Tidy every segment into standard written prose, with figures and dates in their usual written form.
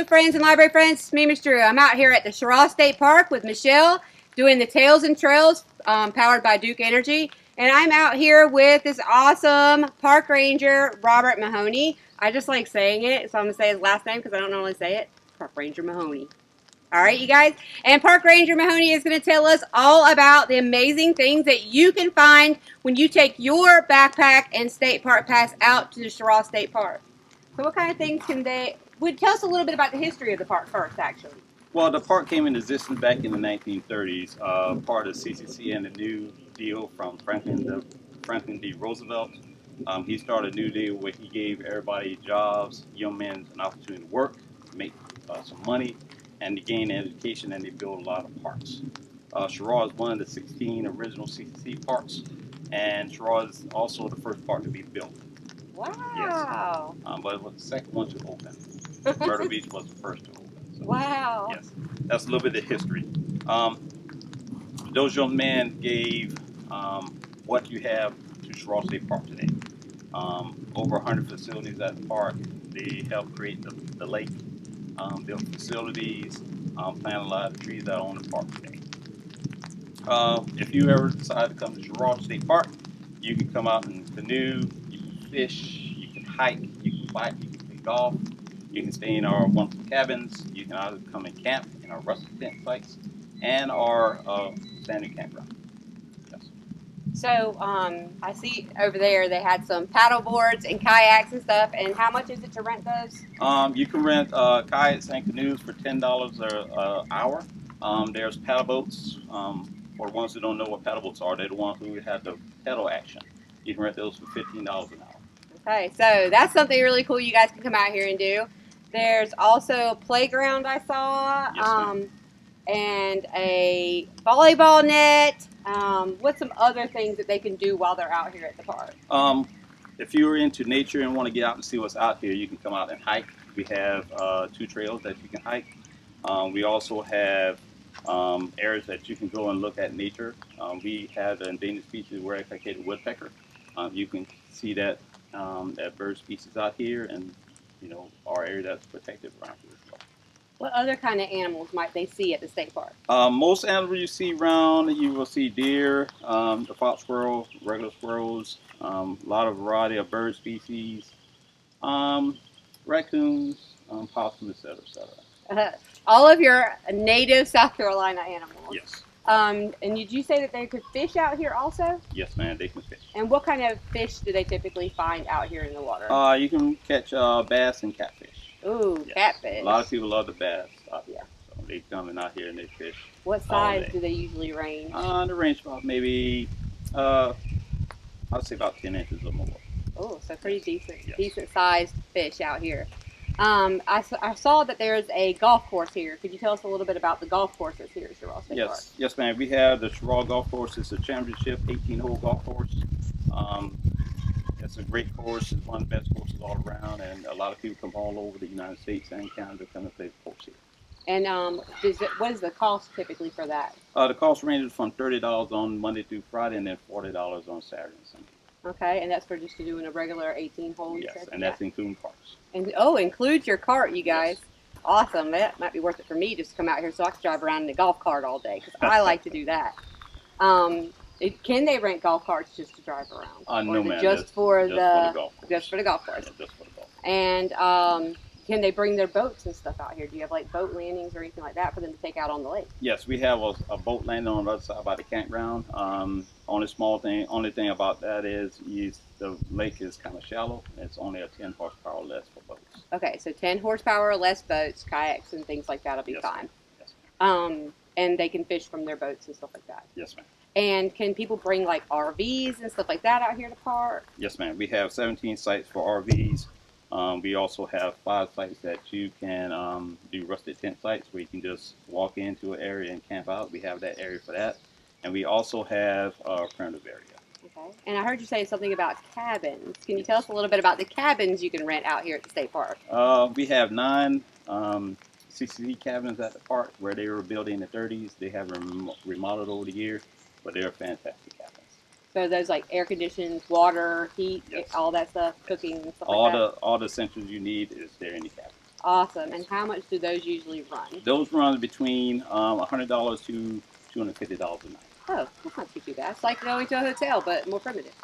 friends and library friends, it's me, Miss Drew. I'm out here at the Cheraw State Park with Michelle doing the Tales and Trails powered by Duke Energy. And I'm out here with this awesome park ranger, Robert Mahoney. I just like saying it, so I'm going to say his last name because I don't normally say it. Park Ranger Mahoney. All right, you guys. And Park Ranger Mahoney is going to tell us all about the amazing things that you can find when you take your backpack and state park pass out to the Cheraw State Park. So what kind of things can would tell us a little bit about the history of the park first, actually. Well, the park came into existence back in the 1930s, part of CCC and the New Deal from Franklin D. Roosevelt. He started a new deal where he gave everybody jobs, young men an opportunity to work, make some money, and to gain education, and they built a lot of parks. Cheraw is one of the 16 original CCC parks, and Cheraw is also the first park to be built. Wow. Yes. But it was the second one to open. Myrtle Beach was the first to open. So, wow. Yes, that's a little bit of history. Those young men gave what you have to Cheraw State Park today. Over 100 facilities at the park. They helped create the lake, built facilities, plant a lot of trees out on the park today. If you ever decide to come to Cheraw State Park, you can come out in canoe, you can fish, you can hike, you can bike, you can play golf, you can stay in our wonderful cabins, you can either come and camp in our rustic tent sites and our standing campground. Yes. So I see over there they had some paddle boards and kayaks and stuff. And how much is it to rent those? You can rent kayaks and canoes for $10 an hour. There's paddle boats. For the ones who don't know what paddle boats are, they're the ones who have the pedal action. You can rent those for $15 an hour. Okay, so that's something really cool you guys can come out here and do. There's also a playground I saw, Yes, and a volleyball net. What's some other things that they can do while they're out here at the park? If you're into nature and want to get out and see what's out here, you can come out and hike. We have 2 trails that you can hike. We also have areas that you can go and look at nature. We have the endangered species eradicated woodpecker. You can see that bird species out here, and our area that's protected around here as well. What other kind of animals might they see at the state park? Most animals you see around, you will see deer, the fox squirrel, regular squirrels, a lot of variety of bird species, raccoons, possums, etc. All of your native South Carolina animals. Yes. And did you say that they could fish out here also? Yes, man, they can fish. And what kind of fish do they typically find out here in the water? You can catch bass and catfish. Ooh, yes. Catfish. A lot of people love the bass out here. So they come in out here and they fish. What size do they usually range? They range about maybe, I'd say about 10 inches or more. Oh, so pretty decent, yes. decent sized fish out here. I saw that there's a golf course here. Could you tell us a little bit about the golf courses here at Cheraw State Park? Yes, ma'am. We have the Cheraw Golf Course. It's a championship 18-hole golf course. It's a great course. It's one of the best courses all around, and a lot of people come all over the United States and Canada to come and play the course here. And what is the cost typically for that? The cost ranges from $30 on Monday through Friday, and then $40 on Saturday and Sunday. Okay, and that's for just doing a regular 18-hole? Yes, and that's including carts. And includes your cart, you guys. Yes. Awesome. That might be worth it for me just to come out here so I can drive around in a golf cart all day, because I like to do that. Can they rent golf carts just to drive around? No, ma'am. Just for the golf course. Yeah, just for the golf course. And can they bring their boats and stuff out here? Do you have like boat landings or anything like that for them to take out on the lake? Yes, we have a boat landing on the other side by the campground. Only thing about that is the lake is kind of shallow. It's only a 10 horsepower less for boats. Okay, so 10 horsepower less boats, kayaks and things like that will be fine. Yes, ma'am. And they can fish from their boats and stuff like that. Yes, ma'am. And can people bring like RVs and stuff like that out here to the park? Yes, ma'am. We have 17 sites for RVs. We also have 5 sites that you can do rustic tent sites where you can just walk into an area and camp out. We have that area for that. And we also have a primitive area. Okay. And I heard you say something about cabins. Can you tell us a little bit about the cabins you can rent out here at the state park? We have 9 CCC cabins at the park where they were built in the 30s. They have remodeled over the years, but they're fantastic cabins. So those like air conditioned, water, heat, all that stuff, cooking and stuff like that? All the essentials you need is there in the cabins. Awesome. And how much do those usually run? Those run between $100 to $250 a night. Oh, that's not too bad. It's like going to a hotel, but more primitive.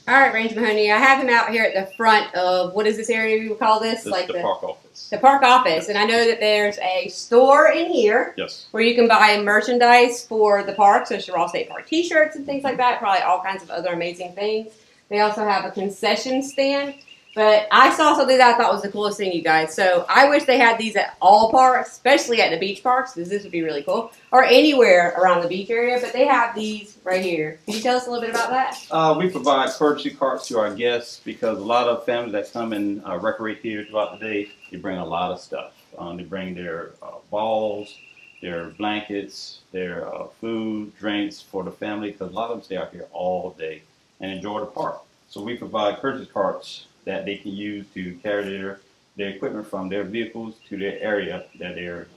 All right, Ranger Mahoney, I have him out here at the front of, what is this area we would call this? This is the park office. The park office. Yes. And I know that there's a store in here. Yes. Where you can buy merchandise for the park, so Cheraw State Park t-shirts and things like that, probably all kinds of other amazing things. They also have a concession stand. But I saw something that I thought was the coolest thing, you guys. So I wish they had these at all parks, especially at the beach parks, because this would be really cool. Or anywhere around the beach area, but they have these right here. Can you tell us a little bit about that? We provide courtesy carts to our guests because a lot of families that come and recreate here throughout the day, they bring a lot of stuff. They bring their balls, their blankets, their food, drinks for the family, because a lot of them stay out here all day and enjoy the park. So we provide courtesy carts that they can use to carry their equipment from their vehicles to their area that they're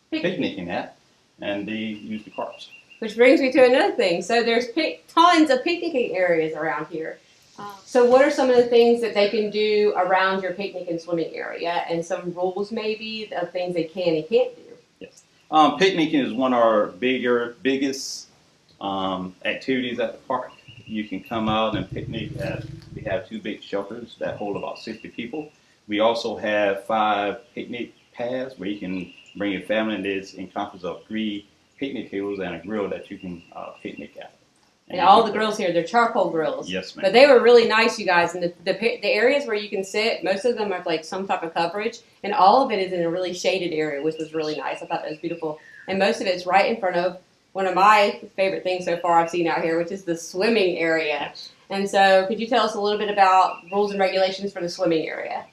picnicking at, and they use the carts. Which brings me to another thing. So there's tons of picnicking areas around here. So what are some of the things that they can do around your picnic and swimming area, and some rules maybe of things they can and can't do? Yes. Picnicking is one of our biggest activities at the park. You can come out and picnic we have 2 big shelters that hold about 60 people. We also have 5 picnic paths where you can bring your family, and this encompasses of 3 picnic tables and a grill that you can picnic at. And all the grills here, they're charcoal grills. Yes, ma'am. But they were really nice, you guys. And the areas where you can sit, most of them are like some type of coverage, and all of it is in a really shaded area, which was really nice. I thought that was beautiful. And most of it's right in front of one of my favorite things so far I've seen out here, which is the swimming area. Yes. And so could you tell us a little bit about rules and regulations for the swimming area?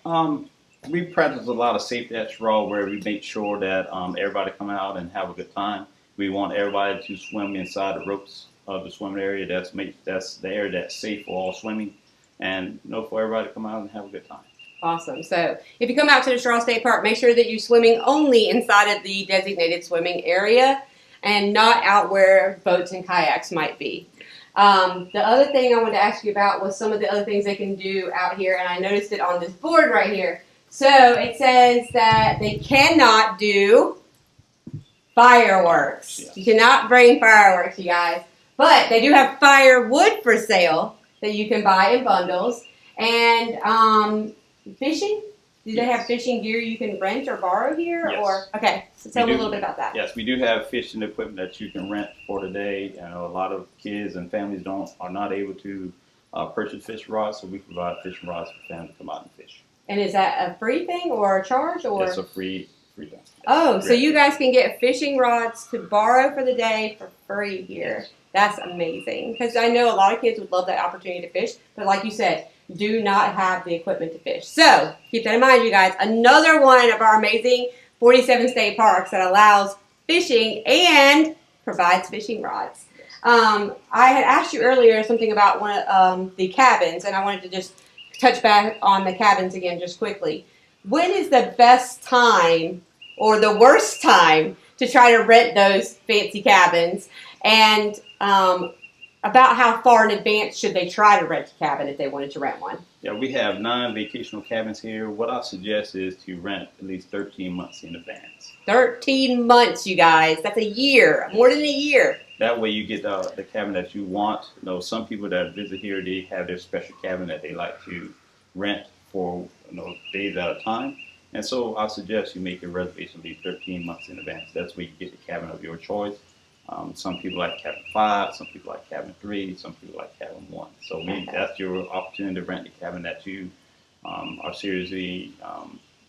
We practice a lot of safety at Cheraw, where we make sure that everybody come out and have a good time. We want everybody to swim inside the ropes of the swimming area. That's the area that's safe for all swimming, and for everybody to come out and have a good time. Awesome. So if you come out to the Cheraw State Park, make sure that you're swimming only inside of the designated swimming area and not out where boats and kayaks might be. The other thing I wanted to ask you about was some of the other things they can do out here, and I noticed it on this board right here. So it says that they cannot do fireworks. Yes. You cannot bring fireworks, you guys. But they do have firewood for sale that you can buy in bundles. And fishing? Do they have fishing gear you can rent or borrow here? Yes. Okay, so tell me a little bit about that. Yes, we do have fishing equipment that you can rent for the day. A lot of kids and families are not able to purchase fishing rods, so we provide fishing rods for families to come out and fish. And is that a free thing or a charge? Or? It's a free thing. Oh, so you guys can get fishing rods to borrow for the day for free here. Yes. That's amazing. Because I know a lot of kids would love that opportunity to fish, but like you said, do not have the equipment to fish. So keep that in mind, you guys. Another one of our amazing 47 state parks that allows fishing and provides fishing rods. I had asked you earlier something about one of the cabins, and I wanted to just touch back on the cabins again just quickly. When is the best time or the worst time to try to rent those fancy cabins? And about how far in advance should they try to rent a cabin if they wanted to rent one? Yeah, we have 9 vacational cabins here. What I suggest is to rent at least 13 months in advance. 13 months, you guys. That's a year. More than a year. That way you get the cabin that you want. Some people that visit here, they have their special cabin that they like to rent for days at a time. And so I suggest you make a reservation at least 13 months in advance. That's where you get the cabin of your choice. Some people like cabin 5, some people like cabin 3, some people like cabin 1. So that's your opportunity to rent the cabin that you are seriously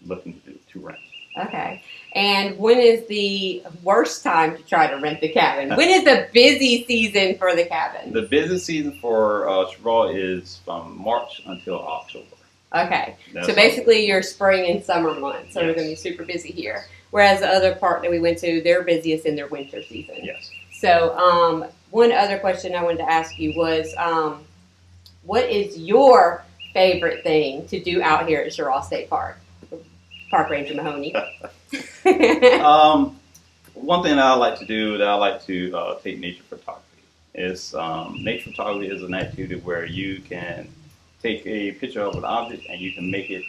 looking to rent. Okay. And when is the worst time to try to rent the cabin? When is the busy season for the cabin? The busy season for Cheraw is from March until October. Okay. So basically your spring and summer months. So we're going to be super busy here. Whereas the other park that we went to, they're busiest in their winter season. Yes. So one other question I wanted to ask you was, what is your favorite thing to do out here at Cheraw State Park? Park Ranger Mahoney. One thing that I like to do, take nature photography. Nature photography is an activity where you can take a picture of an object and you can make it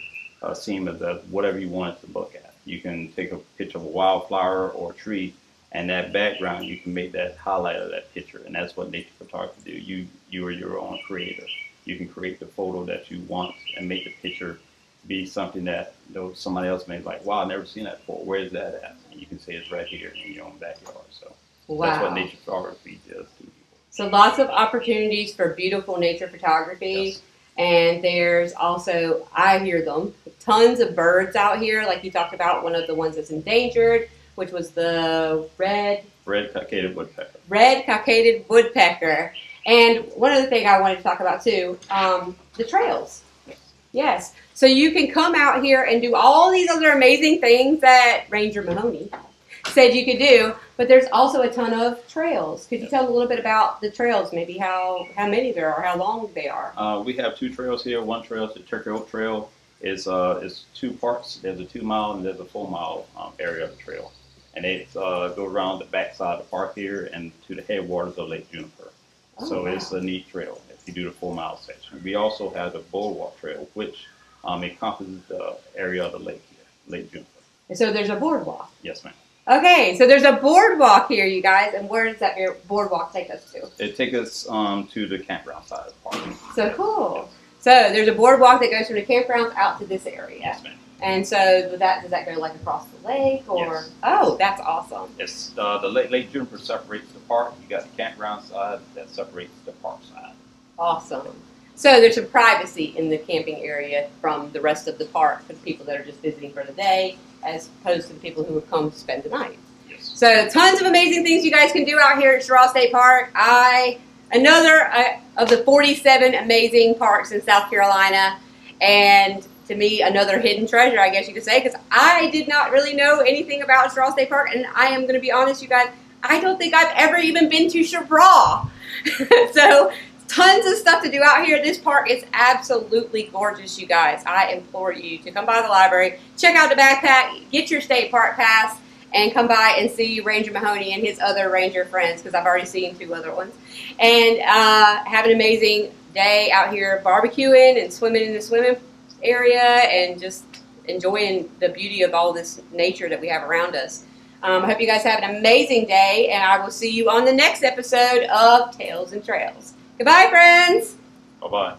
scene as whatever you want it to look at. You can take a picture of a wildflower or a tree, and that background, you can make that highlight of that picture, and that's what nature photography do. You are your own creator. You can create the photo that you want and make the picture be something that somebody else may be like, wow, I've never seen that before. Where is that at? And you can say it's right here in your own backyard. So that's what nature photography does to people. So lots of opportunities for beautiful nature photography. Yes. And there's also, I hear them, tons of birds out here. Like you talked about, one of the ones that's endangered, which was the red cockaded woodpecker. Red cockaded woodpecker. And one other thing I wanted to talk about too, the trails. Yes. So you can come out here and do all these other amazing things that Ranger Mahoney said you could do, but there's also a ton of trails. Could you tell a little bit about the trails, maybe how many there are, how long they are? We have 2 trails here. One trail is the Turquoise Trail. Is 2 parts. There's a 2 mile and there's a 4 mile area of the trail. And it go around the backside of the park here and to the headwaters of Lake Juniper. Oh, so wow. It's a neat trail if you do the 4 mile section. We also have the Boardwalk Trail, which encompasses the area of the lake here, Lake Juniper. And so there's a boardwalk. Yes, ma'am. Okay, so there's a boardwalk here, you guys. And where does that boardwalk take us to? It takes us to the campground side of the park. So cool. So there's a boardwalk that goes from the campgrounds out to this area. Yes, ma'am. And so does that go like across the lake or? Yes. Oh, that's awesome. It's the Lake Juniper separates the park. You got the campground side that separates the park side. Awesome. So there's some privacy in the camping area from the rest of the park for the people that are just visiting for the day, as opposed to the people who have come to spend the night. Yes. So tons of amazing things you guys can do out here at Cheraw State Park. Another of the 47 amazing parks in South Carolina, and to me, another hidden treasure, I guess you could say, because I did not really know anything about Cheraw State Park, and I am going to be honest, you guys, I don't think I've ever even been to Cheraw. So tons of stuff to do out here. This park is absolutely gorgeous, you guys. I implore you to come by the library, check out the backpack, get your state park pass, and come by and see Ranger Mahoney and his other ranger friends, because I've already seen 2 other ones. And have an amazing day out here barbecuing and swimming in the swimming area and just enjoying the beauty of all this nature that we have around us. I hope you guys have an amazing day, and I will see you on the next episode of Tales and Trails. Goodbye, friends. Bye-bye.